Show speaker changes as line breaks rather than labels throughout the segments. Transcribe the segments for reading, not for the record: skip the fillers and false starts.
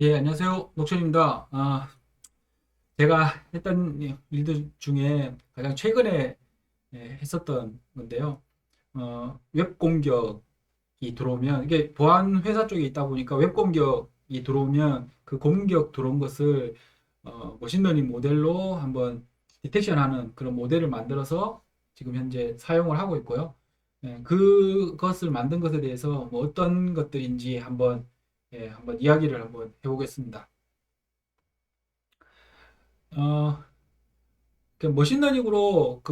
예, 안녕하세요. 녹천입니다. 제가 했던 일들 중에 가장 최근에 했었던 건데요. 웹 공격이 들어오면, 이게 보안 회사 쪽에 있다 보니까 웹 공격이 들어오면 그 공격 들어온 것을 머신러닝 모델로 한번 디텍션하는 그런 모델을 만들어서 지금 현재 사용을 하고 있고요. 그것을 만든 것에 대해서 뭐 어떤 것들인지 한번 이야기를 한번 해보겠습니다. 어, 그 머신러닝으로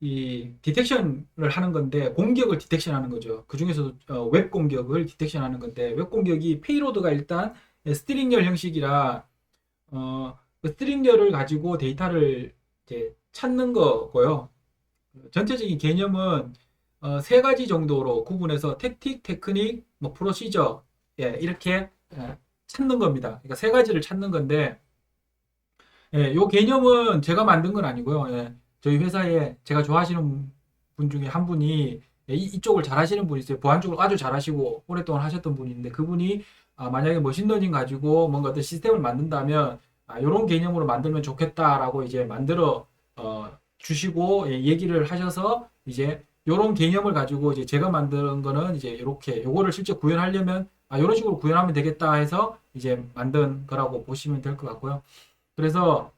이 디텍션을 하는 건데 공격을 디텍션하는 거죠. 그 중에서 웹 공격을 디텍션하는 건데 웹 공격이 페이로드가 일단 스트링열 형식이라 그 스트링열을 가지고 데이터를 이제 찾는 거고요. 전체적인 개념은 세 가지 정도로 구분해서 택틱, 테크닉, 뭐 프로시저 이렇게 찾는 겁니다. 그러니까 세 가지를 찾는 건데 요 개념은 제가 만든 건 아니고요. 저희 회사에 제가 좋아하시는 분 중에 한 분이 이쪽을 잘 하시는 분이 있어요. 보안 쪽을 아주 잘 하시고 오랫동안 하셨던 분인데 그분이 만약에 머신러닝 가지고 뭔가 어떤 시스템을 만든다면 이런 개념으로 만들면 좋겠다라고 이제 만들어 주시고 얘기를 하셔서 이제 이런 개념을 가지고 이제 제가 만든 거는 이제 이렇게 요거를 실제 구현하려면 이런 식으로 구현하면 되겠다 해서 이제 만든 거라고 보시면 될 것 같고요. 그래서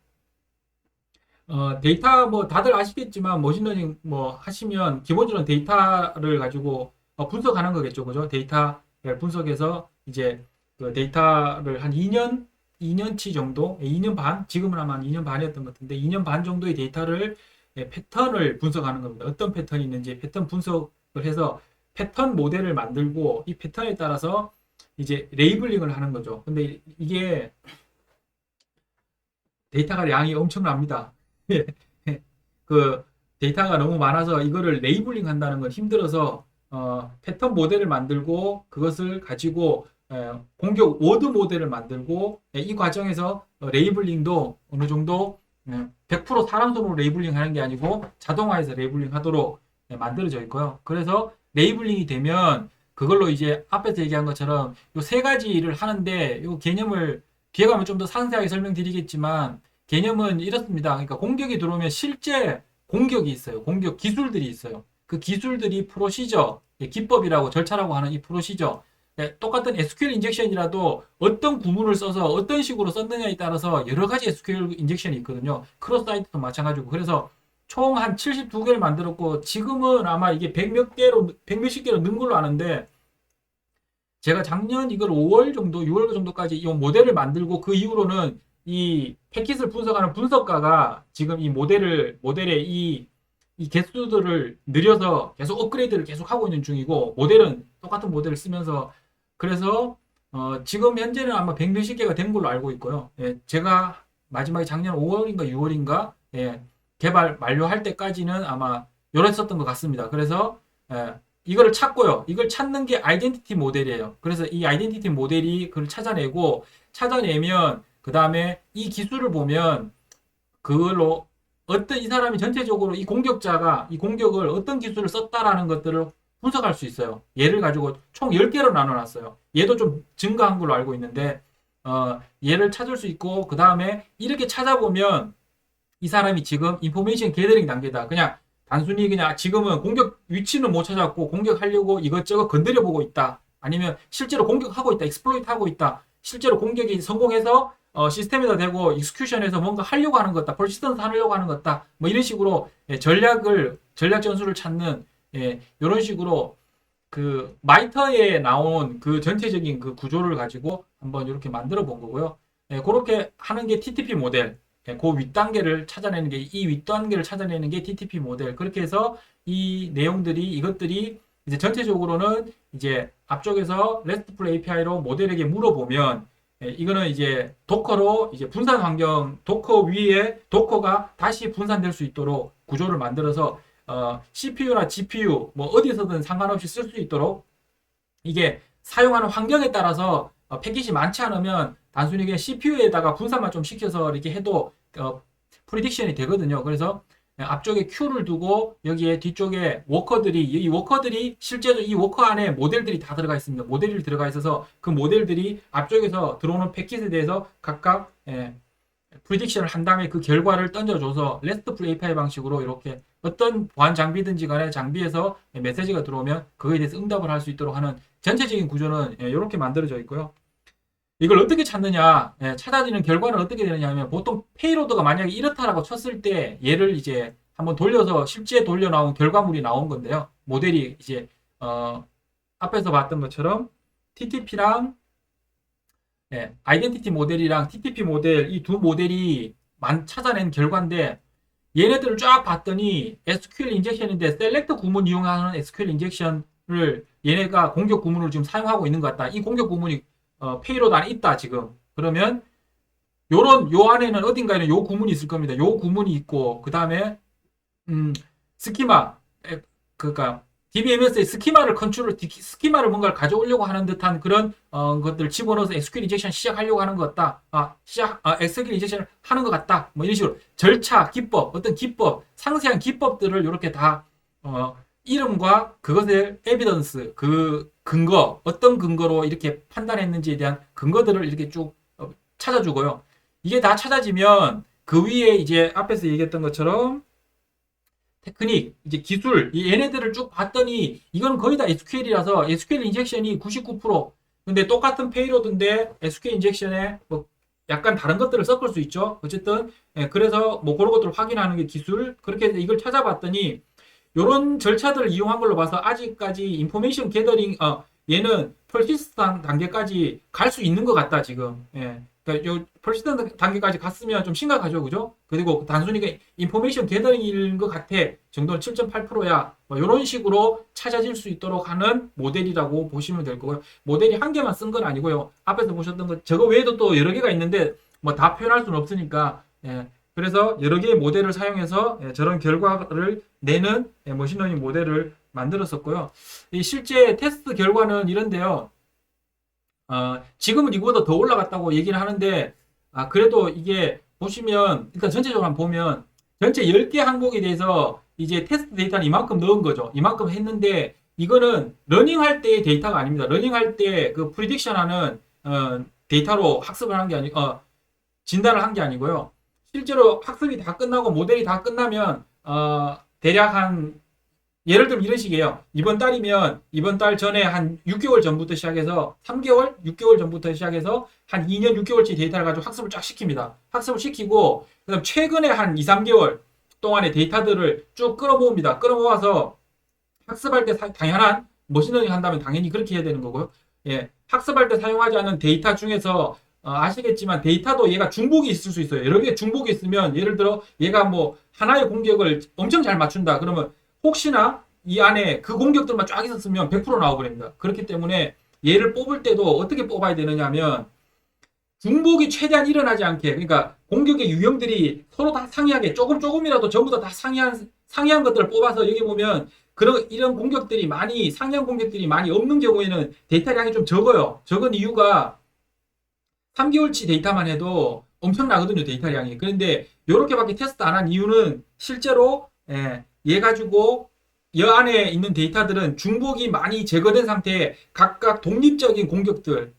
데이터 뭐 다들 아시겠지만 머신러닝 뭐 하시면 기본적으로 데이터를 가지고 분석하는 거겠죠, 그죠? 데이터를 분석해서 이제 그 데이터를 한 2년치 정도, 2년 반, 지금은 아마 한 2년 반이었던 것 같은데 2년 반 정도의 데이터를 패턴을 분석하는 겁니다. 어떤 패턴이 있는지 패턴 분석을 해서 패턴 모델을 만들고 이 패턴에 따라서 이제 레이블링을 하는 거죠. 근데 이게 데이터가 양이 엄청납니다. 그 데이터가 너무 많아서 이거를 레이블링 한다는 건 힘들어서 패턴 모델을 만들고 그것을 가지고 공격 워드 모델을 만들고 이 과정에서 레이블링도 어느 정도 100% 사람 손으로 레이블링 하는 게 아니고 자동화해서 레이블링 하도록 만들어져 있고요. 그래서 레이블링이 되면 그걸로 이제 앞에서 얘기한 것처럼 이 세 가지를 하는데 이 개념을 뒤에 가면 좀 더 상세하게 설명드리겠지만 개념은 이렇습니다. 그러니까 공격이 들어오면 실제 공격이 있어요. 공격 기술들이 있어요. 그 기술들이 프로시저, 기법이라고 절차라고 하는 이 프로시저. 똑같은 SQL 인젝션이라도 어떤 구문을 써서 어떤 식으로 썼느냐에 따라서 여러 가지 SQL 인젝션이 있거든요. 크로스 사이트도 마찬가지고. 그래서 총 한 72개를 만들었고 지금은 아마 이게 100 몇 개로, 100 몇십 개로 는 걸로 아는데 제가 작년 이걸 5월 정도, 6월 정도까지 이 모델을 만들고 그 이후로는 이 패킷을 분석하는 분석가가 지금 이 모델의 이 개수들을 늘려서 계속 업그레이드를 계속 하고 있는 중이고, 모델은 똑같은 모델을 쓰면서, 그래서, 지금 현재는 아마 100 몇십 개가 된 걸로 알고 있고요. 제가 마지막에 작년 5월인가 6월인가, 개발 만료할 때까지는 아마 이랬었던 것 같습니다. 그래서, 이거를 찾고요. 이걸 찾는 게 아이덴티티 모델이에요. 그래서 이 아이덴티티 모델이 그걸 찾아내고 찾아내면 그 다음에 이 기술을 보면 그걸로 어떤 이 사람이 전체적으로 이 공격자가 이 공격을 어떤 기술을 썼다라는 것들을 분석할 수 있어요. 얘를 가지고 총 10개로 나눠놨어요. 얘도 좀 증가한 걸로 알고 있는데 얘를 찾을 수 있고 그 다음에 이렇게 찾아보면 이 사람이 지금 인포메이션 게더링 단계다. 그냥 단순히 그냥 지금은 공격 위치는 못 찾았고 공격하려고 이것저것 건드려 보고 있다. 아니면 실제로 공격하고 있다. 익스플로이트 하고 있다. 실제로 공격이 성공해서 시스템에다 대고 익스큐션해서 뭔가 하려고 하는 것다. 퍼시스턴스 하려고 하는 것다. 뭐 이런 식으로 전략 전술을 찾는 이런 식으로 그 마이터에 나온 그 전체적인 그 구조를 가지고 한번 이렇게 만들어 본 거고요. 그렇게 하는 게 TTP 모델. 그 윗단계를 찾아내는 게, 이 윗단계를 찾아내는 게 TTP 모델. 그렇게 해서 이 내용들이, 이것들이 이제 전체적으로는 이제 앞쪽에서 RESTful API로 모델에게 물어보면, 이거는 이제 도커로 이제 분산 환경, 도커 위에 도커가 다시 분산될 수 있도록 구조를 만들어서, CPU나 GPU, 뭐 어디서든 상관없이 쓸 수 있도록 이게 사용하는 환경에 따라서 패킷이 많지 않으면 단순히 그냥 CPU에다가 분산만 좀 시켜서 이렇게 해도 프리딕션이 되거든요. 그래서 앞쪽에 Q를 두고 여기에 뒤쪽에 워커들이 이 워커들이 실제로 이 워커 안에 모델들이 다 들어가 있습니다. 모델이 들어가 있어서 그 모델들이 앞쪽에서 들어오는 패킷에 대해서 각각 프리딕션을 한 다음에 그 결과를 던져줘서 RESTful API 방식으로 이렇게 어떤 보안 장비든지 간에 장비에서 메시지가 들어오면 그거에 대해서 응답을 할 수 있도록 하는 전체적인 구조는 이렇게 만들어져 있고요. 이걸 어떻게 찾느냐, 찾아지는 결과는 어떻게 되느냐 하면 보통 페이로드가 만약에 이렇다라고 쳤을 때 얘를 이제 한번 돌려서 실제 돌려 나온 결과물이 나온 건데요. 모델이 이제 앞에서 봤던 것처럼 TTP랑 아이덴티티 모델이랑 TTP 모델 이 두 모델이 찾아낸 결과인데 얘네들을 쫙 봤더니 SQL 인젝션인데 셀렉트 구문 이용하는 SQL 인젝션을 얘네가 공격 구문으로 지금 사용하고 있는 것 같다. 이 공격 구문이 페이로드 안에 있다 지금. 그러면 요 안에는 어딘가에는 요 구문이 있을 겁니다. 요 구문이 있고 그 다음에 스키마 그러니까 DBMS의 스키마를 뭔가를 가져오려고 하는 듯한 그런 것들을 집어넣어서 SQL 인젝션 시작하려고 하는 것 같다. SQL 인젝션을 하는 것 같다. 뭐 이런 식으로 절차, 기법, 어떤 기법, 상세한 기법들을 이렇게 다 이름과 그것의 에비던스, 그 근거, 어떤 근거로 이렇게 판단했는지에 대한 근거들을 이렇게 쭉 찾아주고요. 이게 다 찾아지면 그 위에 이제 앞에서 얘기했던 것처럼 테크닉, 이제 기술, 얘네들을 쭉 봤더니 이거는 거의 다 SQL이라서 SQL 인젝션이 99%. 근데 똑같은 페이로드인데 SQL 인젝션에 뭐 약간 다른 것들을 섞을 수 있죠. 어쨌든 그래서 뭐 그런 것들을 확인하는 게 기술. 그렇게 해서 이걸 찾아봤더니 이런 절차들을 이용한 걸로 봐서 아직까지 인포메이션 게더링 얘는 persistent 단계까지 갈 수 있는 것 같다 지금. 그러니까 요 persistent 단계까지 갔으면 좀 심각하죠, 그죠? 그리고 단순히 인포메이션 게더링인 것 같아 정도는 7.8%야. 뭐 이런 식으로 찾아질 수 있도록 하는 모델이라고 보시면 될 거고요. 모델이 한 개만 쓴 건 아니고요. 앞에서 보셨던 것 저거 외에도 또 여러 개가 있는데 뭐 다 표현할 수는 없으니까. 그래서 여러 개의 모델을 사용해서 저런 결과를 내는 머신러닝 모델을 만들었었고요. 이 실제 테스트 결과는 이런데요. 지금은 이거보다 더 올라갔다고 얘기를 하는데, 그래도 이게 보시면, 일단 전체적으로 한번 보면, 전체 10개 항목에 대해서 이제 테스트 데이터는 이만큼 넣은 거죠. 이만큼 했는데, 이거는 러닝할 때의 데이터가 아닙니다. 러닝할 때 그 프리딕션 하는, 데이터로 학습을 한 게 진단을 한 게 아니고요. 실제로 학습이 다 끝나고 모델이 다 끝나면 대략 한 예를 들면 이런 식이에요. 이번 달이면 이번 달 전에 한 6개월 전부터 시작해서 3개월, 6개월 전부터 시작해서 한 2년, 6개월치 데이터를 가지고 학습을 쫙 시킵니다. 학습을 시키고 그다음 최근에 한 2, 3개월 동안의 데이터들을 쭉 끌어모읍니다. 끌어모아서 학습할 때 당연한 머신러닝 한다면 당연히 그렇게 해야 되는 거고요. 학습할 때 사용하지 않는 데이터 중에서 아시겠지만 데이터도 얘가 중복이 있을 수 있어요. 여러 개 중복이 있으면 예를 들어 얘가 뭐 하나의 공격을 엄청 잘 맞춘다. 그러면 혹시나 이 안에 그 공격들만 쫙 있었으면 100% 나와버립니다. 그렇기 때문에 얘를 뽑을 때도 어떻게 뽑아야 되느냐 하면 중복이 최대한 일어나지 않게 그러니까 공격의 유형들이 서로 다 상이하게 조금이라도 전부 다 상이한 것들을 뽑아서 여기 보면 이런 공격들이 많이 상이한 공격들이 많이 없는 경우에는 데이터량이 좀 적어요. 적은 이유가 3개월치 데이터만 해도 엄청나거든요, 데이터량이. 그런데 이렇게밖에 테스트 안 한 이유는 실제로 얘 가지고 이 안에 있는 데이터들은 중복이 많이 제거된 상태에 각각 독립적인 공격들,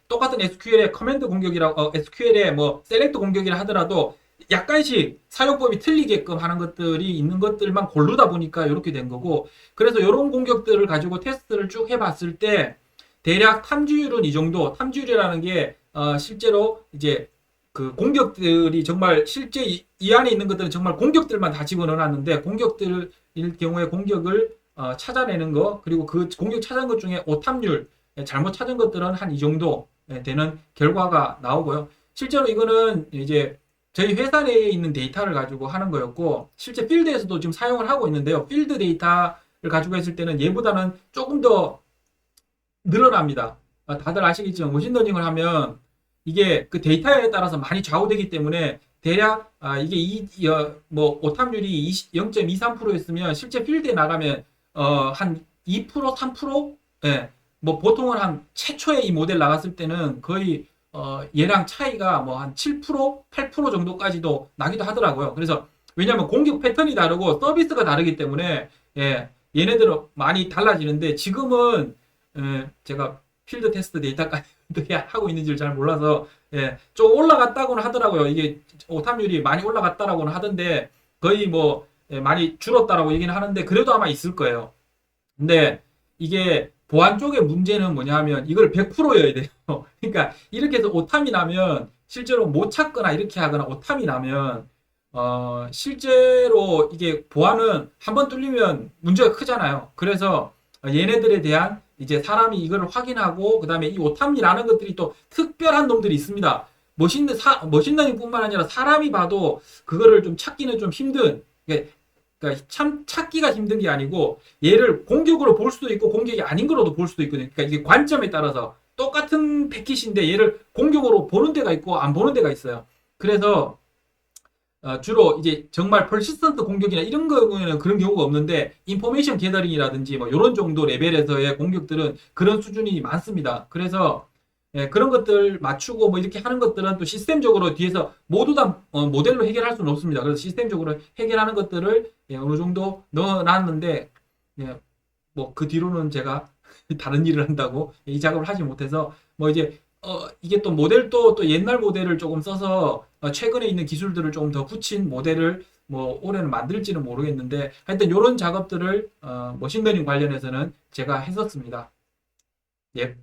똑같은 SQL의 커맨드 공격이라고, SQL의 뭐 셀렉트 공격이라 하더라도 약간씩 사용법이 틀리게끔 하는 것들이 있는 것들만 고르다 보니까 이렇게 된 거고, 그래서 이런 공격들을 가지고 테스트를 쭉 해봤을 때 대략 탐지율은 이 정도. 탐지율이라는 게 실제로 이제 그 공격들이 정말 실제 이 안에 있는 것들은 정말 공격들만 다 집어넣어놨는데 공격들일 경우에 공격을 찾아내는 거 그리고 그 공격 찾은 것 중에 오탐률 잘못 찾은 것들은 한 이 정도 되는 결과가 나오고요. 실제로 이거는 이제 저희 회사 내에 있는 데이터를 가지고 하는 거였고 실제 필드에서도 지금 사용을 하고 있는데요. 필드 데이터를 가지고 했을 때는 얘보다는 조금 더 늘어납니다. 다들 아시겠지만 머신러닝을 하면 이게 그 데이터에 따라서 많이 좌우되기 때문에 대략 이게 뭐 오탐률이 0.23%였으면 실제 필드에 나가면 한 2%, 3%? 뭐 보통은 한 최초에 이 모델 나갔을 때는 거의 얘랑 차이가 뭐 한 7%, 8% 정도까지도 나기도 하더라고요. 그래서 왜냐하면 공격 패턴이 다르고 서비스가 다르기 때문에 예, 얘네들은 많이 달라지는데 지금은 제가 필드 테스트 데이터까지 어떻게 하고 있는지를 잘 몰라서 예, 좀 올라갔다고는 하더라고요. 이게 오탐률이 많이 올라갔다라고는 하던데 거의 뭐 많이 줄었다라고 얘기는 하는데 그래도 아마 있을 거예요. 근데 이게 보안 쪽의 문제는 뭐냐면 이걸 100%여야 돼요. 그러니까 이렇게 해서 오탐이 나면 실제로 못 찾거나 이렇게 하거나 오탐이 나면 실제로 이게 보안은 한번 뚫리면 문제가 크잖아요. 그래서 얘네들에 대한 이제 사람이 이걸 확인하고 그다음에 이 오탐이라는 것들이 또 특별한 놈들이 있습니다. 머신러닝뿐만 아니라 사람이 봐도 그거를 좀 찾기는 좀 힘든. 그러니까 참 찾기가 힘든 게 아니고 얘를 공격으로 볼 수도 있고 공격이 아닌 거로도 볼 수도 있거든요. 그러니까 이게 관점에 따라서 똑같은 패킷인데 얘를 공격으로 보는 데가 있고 안 보는 데가 있어요. 그래서 주로 이제 정말 퍼시스턴트 공격이나 이런 경우에는 그런 경우가 없는데 인포메이션 게더링이라든지 뭐 이런 정도 레벨에서의 공격들은 그런 수준이 많습니다. 그래서 예, 그런 것들 맞추고 뭐 이렇게 하는 것들은 또 시스템적으로 뒤에서 모두 다 모델로 해결할 수는 없습니다. 그래서 시스템적으로 해결하는 것들을 예, 어느 정도 넣어놨는데 예, 뭐 그 뒤로는 제가 다른 일을 한다고 이 작업을 하지 못해서 뭐 이제 이게 또 모델도 또 옛날 모델을 조금 써서 최근에 있는 기술들을 조금 더 붙인 모델을 뭐 올해는 만들지는 모르겠는데 하여튼 이런 작업들을 머신러닝 관련해서는 제가 했었습니다. 예.